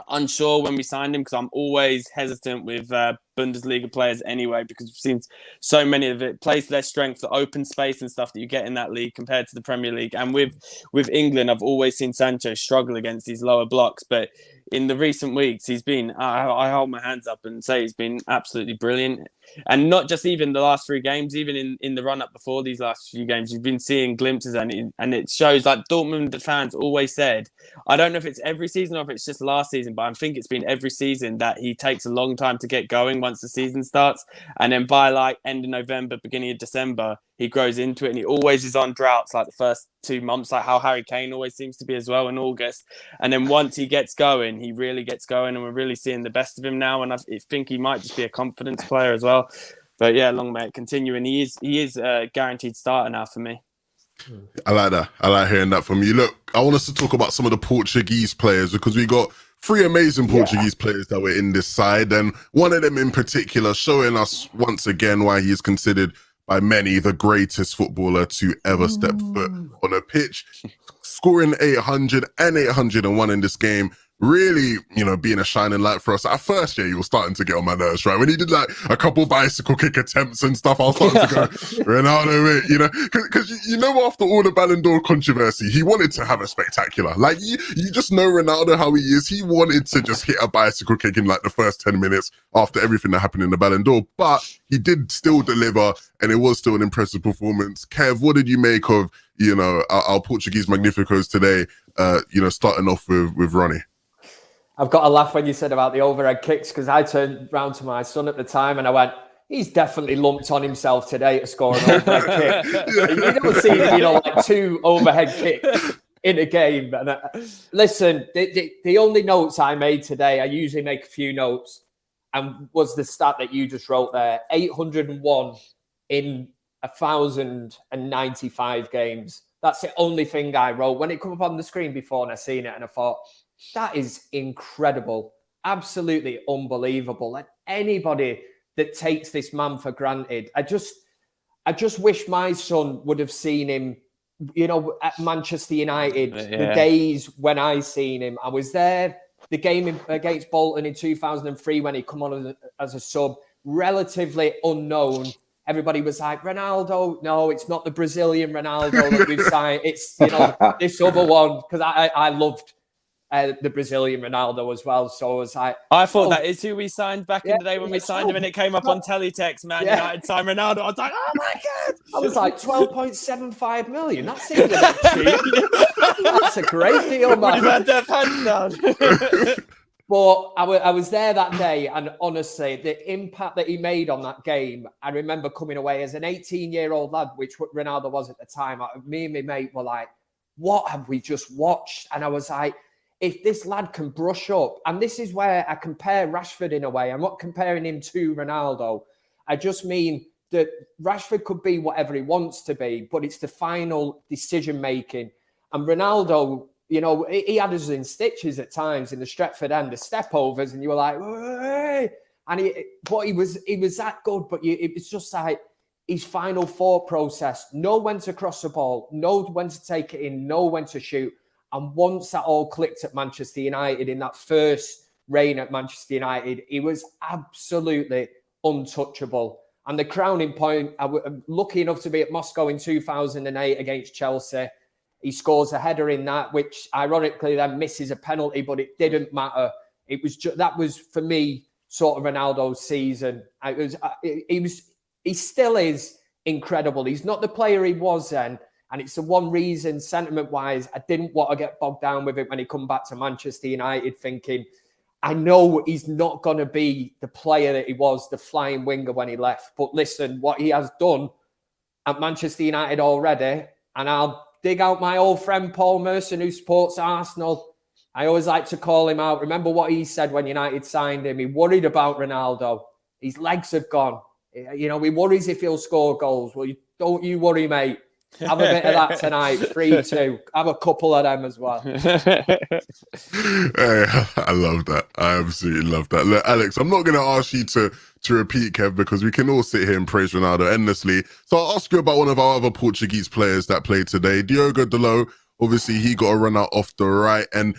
unsure when we signed him, because I'm always hesitant with Bundesliga players anyway, because we've seen so many of it plays their strength, the open space and stuff that you get in that league compared to the Premier League. And with England, I've always seen Sancho struggle against these lower blocks, but in the recent weeks, he's been, I hold my hands up and say he's been absolutely brilliant. And not just even the last 3 games, even in the run-up before these last few games, you've been seeing glimpses, and it shows, like Dortmund fans always said, I don't know if it's every season or if it's just last season, but I think it's been every season, that he takes a long time to get going once the season starts. And then by like end of November, beginning of December, he grows into it, and he always is on droughts like the first 2 months, like how Harry Kane always seems to be as well in August. And then once he gets going, he really gets going, and we're really seeing the best of him now. And I think he might just be a confidence player as well. But yeah, long may it continue, and he is a guaranteed starter now for me. I like that. I like hearing that from you. Look, I want us to talk about some of the Portuguese players, because we got 3 amazing Portuguese players that were in this side, and one of them in particular showing us once again why he is considered by many the greatest footballer to ever step foot on a pitch, scoring 800 and 801 in this game. Really, being a shining light for us. At first, he was starting to get on my nerves, right? When he did like a couple bicycle kick attempts and stuff, I was starting to go, Ronaldo, because after all the Ballon d'Or controversy, he wanted to have a spectacular. Like you just know Ronaldo how he is. He wanted to just hit a bicycle kick in like the first 10 minutes after everything that happened in the Ballon d'Or, but he did still deliver, and it was still an impressive performance. Kev, what did you make of our Portuguese Magnificos today? Starting off with Ronnie. I've got to laugh when you said about the overhead kicks, because I turned round to my son at the time and I went, he's definitely lumped on himself today to score an overhead kick. You don't see, like 2 overhead kicks in a game. And listen, the only notes I made today, I usually make a few notes, and was the stat that you just wrote there: 801 in 1,095 games. That's the only thing I wrote. When it came up on the screen before and I seen it, and I thought, that is incredible, absolutely unbelievable. And anybody that takes this man for granted, I just wish my son would have seen him, at Manchester United, the days when I seen him. I was there, the game against Bolton in 2003 when he come on as a sub, relatively unknown. Everybody was like, Ronaldo. No, it's not the Brazilian Ronaldo that we've signed. It's this other one, because I loved the Brazilian Ronaldo as well. So I was like, I thought that is who we signed back in the day when we signed him, and it came up on teletext, Man United signed Ronaldo. I was like, oh my God. I was like, 12.75 million. That's even cheap. That's a great deal, man. We've had their pants down. But I was there that day, and honestly, the impact that he made on that game, I remember coming away as an 18-year-old lad, which Ronaldo was at the time. Me and my mate were like, what have we just watched? And I was like, if this lad can brush up, and this is where I compare Rashford in a way. I'm not comparing him to Ronaldo. I just mean that Rashford could be whatever he wants to be, but it's the final decision-making. And Ronaldo, he had us in stitches at times in the Stretford end, the step-overs, and you were like, hey. And he was that good, but it was just like his final thought process, know when to cross the ball, know when to take it in, know when to shoot. And once that all clicked at Manchester United in that first reign at Manchester United, he was absolutely untouchable. And the crowning point, I'm lucky enough to be at Moscow in 2008 against Chelsea. He scores a header in that, which ironically then misses a penalty, but it didn't matter. It was that was for me sort of Ronaldo's season. He still is incredible. He's not the player he was then, and it's the one reason, sentiment-wise, I didn't want to get bogged down with it when he come back to Manchester United, thinking, I know he's not going to be the player that he was, the flying winger when he left. But listen, what he has done at Manchester United already, and I'll dig out my old friend Paul Merson, who supports Arsenal. I always like to call him out. Remember what he said when United signed him? He worried about Ronaldo. His legs have gone. You know, he worries if he'll score goals. Well, don't you worry, mate. Have a bit of that tonight. 3-2. Have a couple of them as well. Hey, I love that. I absolutely love that. Look, Alex, I'm not going to ask you to repeat, Kev, because we can all sit here and praise Ronaldo endlessly. So I'll ask you about one of our other Portuguese players that played today, Diogo Dalot. Obviously, he got a run out off the right, and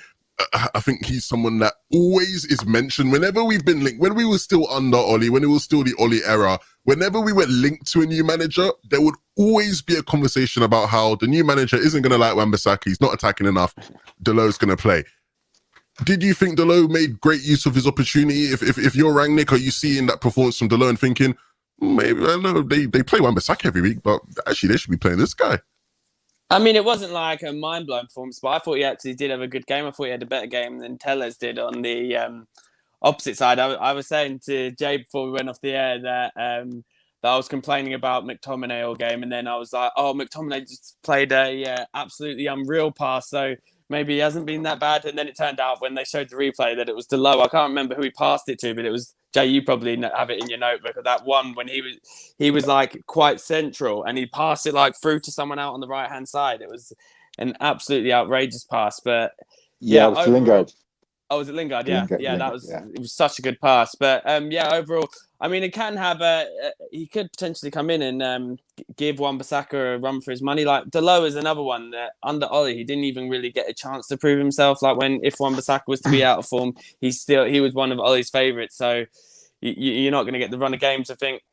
I think he's someone that always is mentioned whenever we've been linked. When we were still under Oli, when it was still the Oli era, whenever we were linked to a new manager, there would always be a conversation about how the new manager isn't going to like Wan-Bissaka. He's not attacking enough. Dalot's going to play. Did you think Dalot made great use of his opportunity? If you're Rangnick, are you seeing that performance from Dalot and thinking, maybe, I don't know, they play Wan-Bissaka every week, but actually they should be playing this guy? I mean, it wasn't like a mind-blowing performance, but I thought he actually did have a good game. I thought he had a better game than Telles did on the opposite side. I was saying to Jay before we went off the air that I was complaining about McTominay all game, and then I was like, oh, McTominay just played a absolutely unreal pass, so maybe he hasn't been that bad. And then it turned out when they showed the replay that it was Dalot. I can't remember who he passed it to, but it was, Jay, you probably have it in your notebook, of that one when he was like quite central and he passed it like through to someone out on the right hand side. It was an absolutely outrageous pass, but yeah, it was to Lingard. Oh, was it Lingard? Yeah, it was such a good pass. But overall, I mean, it can have he could potentially come in and give Wan-Bissaka a run for his money. Like Dalot is another one that under Oli, he didn't even really get a chance to prove himself. Like if Wan-Bissaka was to be out of form, he was one of Oli's favourites. So you're not going to get the run of games. I think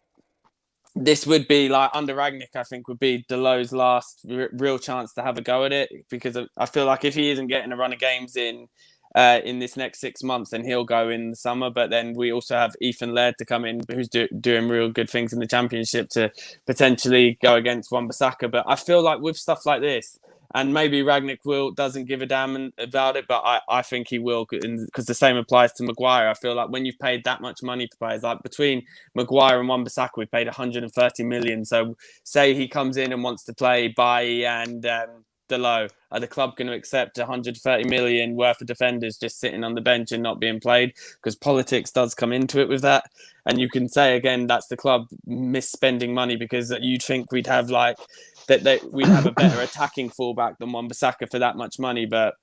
this would be like under Rangnick, I think would be Dalot's last real chance to have a go at it, because I feel like if he isn't getting a run of games in this next 6 months, then he'll go in the summer. But then we also have Ethan Laird to come in, who's doing real good things in the Championship, to potentially go against Wan-Bissaka. But I feel like with stuff like this, and maybe Rangnick doesn't give a damn about it, but I think he will, because the same applies to Maguire. I feel like when you've paid that much money for players, like between Maguire and Wan-Bissaka, we paid 130 million. So say he comes in and wants to play Bailly and Dalot, are the club going to accept 130 million worth of defenders just sitting on the bench and not being played? Because politics does come into it with that. And you can say again, that's the club misspending money, because you'd think we'd have we'd have a better attacking fullback than Wan-Bissaka for that much money. But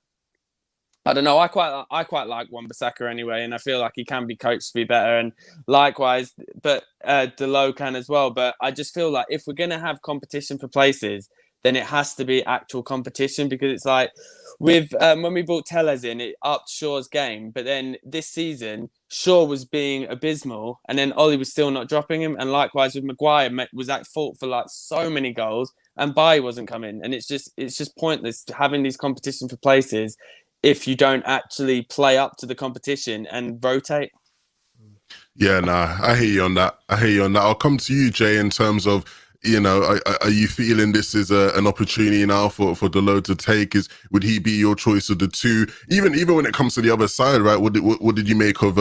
I don't know. I quite like Wan-Bissaka anyway, and I feel like he can be coached to be better. And likewise, but Dalot can as well. But I just feel like if we're going to have competition for places, then it has to be actual competition, because it's like with when we brought Telles in, it upped Shaw's game. But then this season, Shaw was being abysmal, and then Oli was still not dropping him. And likewise with Maguire, was at fault for like so many goals, and Bailly wasn't coming. And it's just pointless having these competition for places if you don't actually play up to the competition and rotate. Yeah, nah, I hear you on that. I'll come to you, Jay, in terms of, you know, are you feeling this is an opportunity now for Dalot to take? Would he be your choice of the two? Even when it comes to the other side, right? What did you make of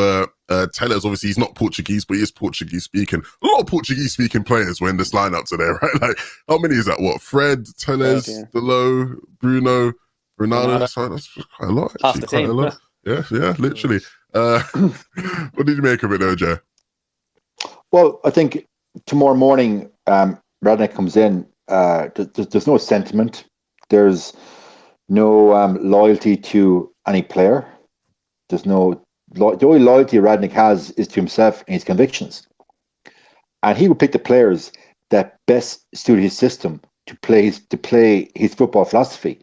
Telles? Obviously, he's not Portuguese, but he is Portuguese speaking. A lot of Portuguese speaking players were in this lineup today, right? Like, how many is that? What? Fred, Telles, Dalot, Bruno, Ronaldo. So that's quite a lot. Actually. Half the quite team. a lot. Yeah, literally. What did you make of it, though, Jay? Well, I think tomorrow morning, Rangnick comes in, there's no sentiment. There's no loyalty to any player. There's no the only loyalty Radnick has is to himself and his convictions. And he would pick the players that best suit his system to play his football philosophy.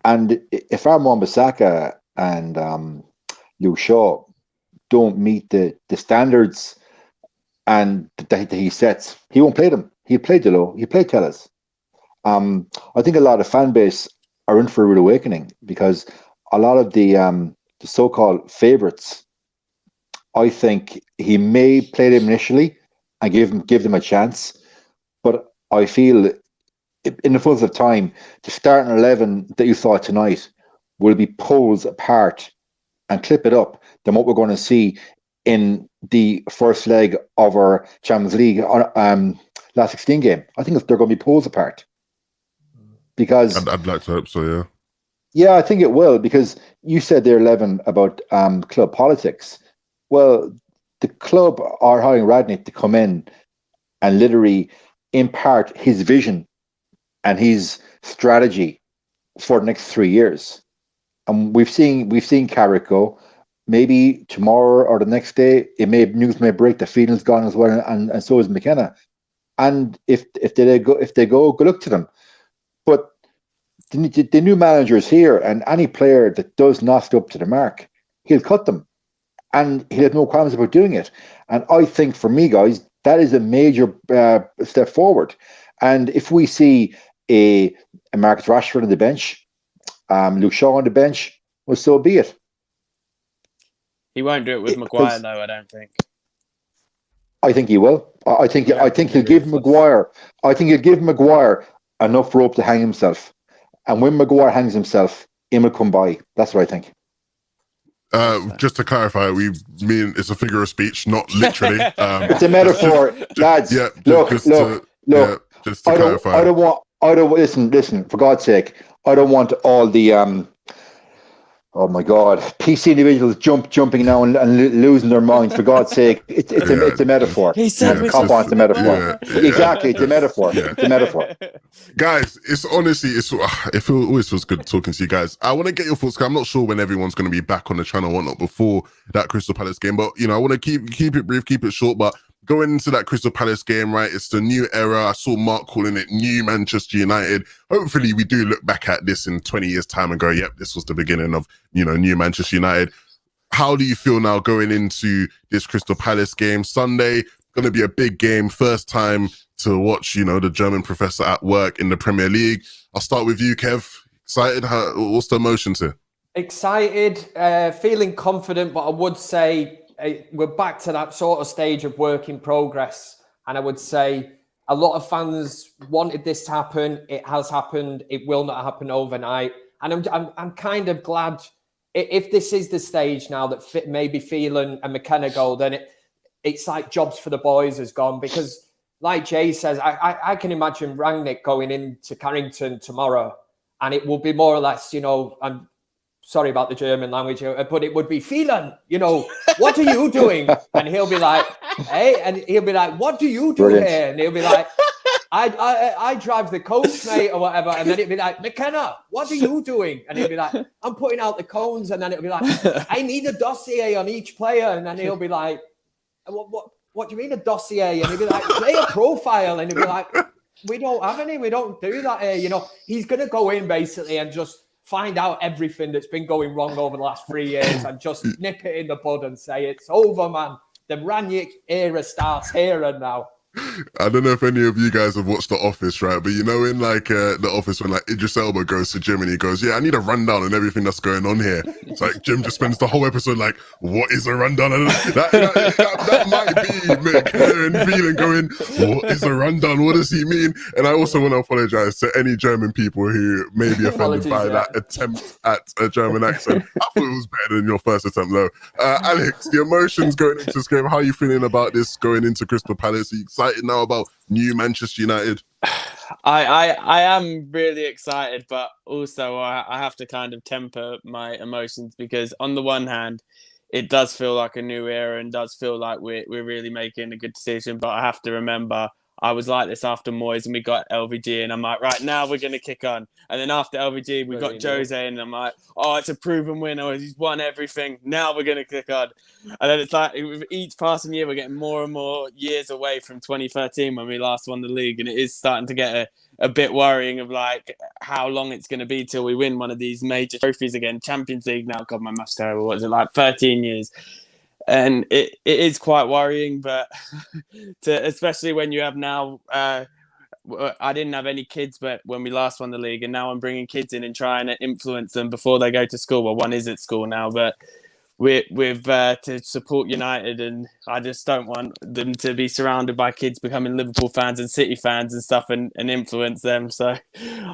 And if Armand Bissaka and Luke Shaw don't meet the standards and that he sets, he won't play them. He'll play Delo, he'll play Tellez. I think a lot of fan base are in for a rude awakening because a lot of the so-called favourites, I think he may play them initially and give them a chance, but I feel in the fullness of time, the starting 11 that you saw tonight will be pulled apart and clip it up than what we're going to see in the first leg of our Champions League last 16 game. I think they're going to be pulled apart because I'd like to hope so. Yeah. Yeah, I think it will, because you said there, Levin, about club politics. Well, the club are hiring Radnick to come in and literally impart his vision and his strategy for the next 3 years. And we've seen Carrick go. Maybe tomorrow or the next day, news may break the Phelan's gone as well, and so is McKenna. And if they go, good luck to them. But the new manager is here, and any player that does not step up to the mark, he'll cut them, and he'll have no qualms about doing it. And I think, for me, guys, that is a major step forward. And if we see a Marcus Rashford on the bench, Luke Shaw on the bench, well, so be it. He won't do it with Maguire, though, I don't think. I think he will. I think he'll give Maguire. I think he'll give Maguire enough rope to hang himself. And when Maguire hangs himself, him will come by. That's what I think. Just to clarify, we mean it's a figure of speech, not literally. It's a metaphor, lads. Yeah, look. just to clarify. I don't listen. For God's sake, I don't want all the oh my God, PC individuals jumping now and losing their minds. For God's sake, it's a metaphor. He said cop on, it's a metaphor. Exactly, it's a metaphor. Yeah. It's a metaphor. Guys, it always feels good talking to you guys. I want to get your thoughts, because I'm not sure when everyone's going to be back on the channel and whatnot before that Crystal Palace game. But I want to keep it brief, keep it short. But going into that Crystal Palace game, right? It's the new era. I saw Mark calling it new Manchester United. Hopefully, we do look back at this in 20 years' time and go, "Yep, this was the beginning of new Manchester United." How do you feel now going into this Crystal Palace game Sunday? Going to be a big game. First time to watch, the German professor at work in the Premier League. I'll start with you, Kev. Excited? What's the emotions here? Excited, feeling confident, but I would say we're back to that sort of stage of work in progress. And I would say a lot of fans wanted this to happen. It has happened. It will not happen overnight. And I'm kind of glad if this is the stage now that maybe Phelan and McKenna go, then it's like jobs for the boys has gone, because like Jay says, I can imagine Rangnick going into Carrington tomorrow, and it will be more or less, I'm sorry about the German language, but it would be Phelan, what are you doing? And he'll be like, hey, and he'll be like, what do you do here? And he'll be like, I drive the coach, mate, or whatever. And then it'd be like, McKenna, what are you doing? And he'll be like, I'm putting out the cones. And then it'll be like, I need a dossier on each player. And then he'll be like, what do you mean a dossier? And he'll be like, player profile. And he'll be like, we don't have any. We don't do that here. He's going to go in basically and just find out everything that's been going wrong over the last 3 years and just nip it in the bud and say, it's over, man. The Rangnick era starts here and now. I don't know if any of you guys have watched The Office, right? But in The Office, when Idris Elba goes to Jim and he goes, yeah, I need a rundown on everything that's going on here. It's like Jim just spends the whole episode like, what is a rundown? And that might be McKenna and Phelan going, what is a rundown? What does he mean? And I also want to apologize to any German people who may be offended by that attempt at a German accent. I thought it was better than your first attempt, though. Alex, the emotions going into this game, how are you feeling about this going into Crystal Palace? Are you excited now about new Manchester United? I am really excited, but also I have to kind of temper my emotions, because on the one hand, it does feel like a new era and does feel like we're really making a good decision. But I have to remember, I was like this after Moyes and we got LVG, and I'm like, right, now we're going to kick on. And then after LVG, we got Jose, and I'm like, oh, it's a proven winner. He's won everything. Now we're going to kick on. And then it's like with each passing year, we're getting more and more years away from 2013 when we last won the league. And it is starting to get a bit worrying of like how long it's going to be till we win one of these major trophies again. Champions League now, God, my math's terrible. What is it, like 13 years? And it is quite worrying, but especially when you have now, I didn't have any kids, but when we last won the league, and now I'm bringing kids in and trying to influence them before they go to school. Well, one is at school now, but with to support United, and I just don't want them to be surrounded by kids becoming Liverpool fans and City fans and stuff, and influence them. So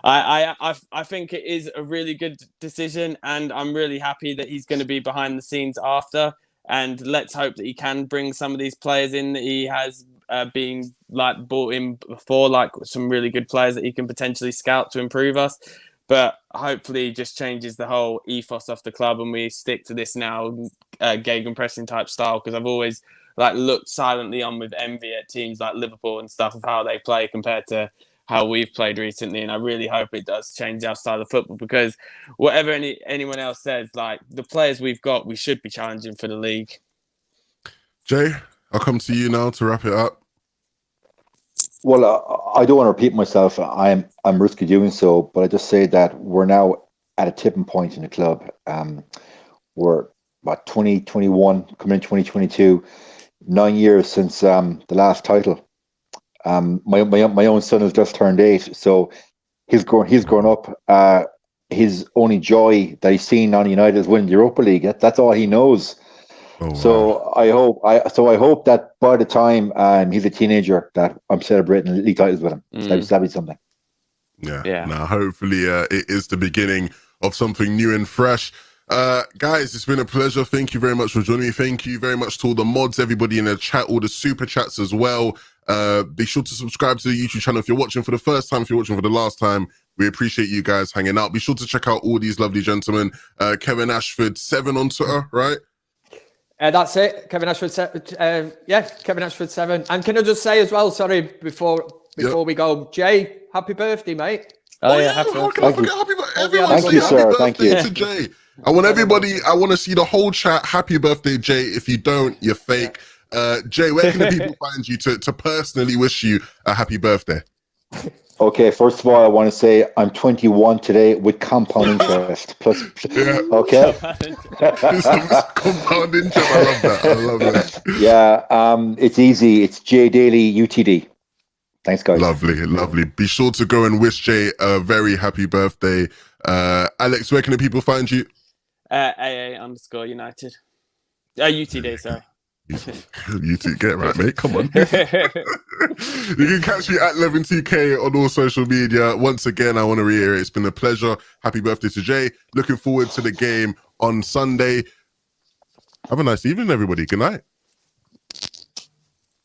I think it is a really good decision, and I'm really happy that he's going to be behind the scenes after. And let's hope that he can bring some of these players in that he has been like brought in before, like some really good players that he can potentially scout to improve us. But hopefully he just changes the whole ethos of the club and we stick to this now gegenpressing type style, because I've always like looked silently on with envy at teams like Liverpool and stuff of how they play compared to how we've played recently. And I really hope it does change our style of football, because whatever anyone else says, like the players we've got, we should be challenging for the league. Jay, I'll come to you now to wrap it up. Well, I don't want to repeat myself. I'm risky doing so, but I just say that we're now at a tipping point in the club. We're about 2021, coming in 2022, 9 years since the last title. My own son has just turned 8, so he's grown up. His only joy that he's seen on United is winning the Europa League. That's all he knows. Oh, wow. So I hope that by the time he's a teenager, that I'm celebrating league titles with him. That'd be something. Yeah. Now, hopefully, it is the beginning of something new and fresh. Guys, it's been a pleasure. Thank you very much for joining me. Thank you very much to all the mods, everybody in the chat, all the super chats as well. Be sure to subscribe to the YouTube channel if you're watching for the first time, if you're watching for the last time. We appreciate you guys hanging out. Be sure to check out all these lovely gentlemen. Kevin Ashford 7 on Twitter, right? That's it. Kevin Ashford 7. Kevin Ashford 7. And can I just say as well, sorry, before we go, Jay, happy birthday, mate. Oh yeah, happy how can I forget happy birthday? Everyone Thank say you, happy sir. birthday Thank you. to Jay. I want to see the whole chat. Happy birthday, Jay. If you don't, you're fake. Jay, where can the people find you to personally wish you a happy birthday? Okay, first of all, I want to say I'm 21 today with compound interest. Plus, okay. Compound interest. I love that. Yeah, it's easy. It's J Daly UTD. Thanks, guys. Lovely. Be sure to go and wish Jay a very happy birthday. Alex, where can the people find you? AA_United. UTD, sorry. You two get it right, mate. Come on. You can catch me at Levin2K on all social media. Once again, I want to reiterate, it's been a pleasure. Happy birthday to Jay. Looking forward to the game on Sunday. Have a nice evening, everybody. Good night.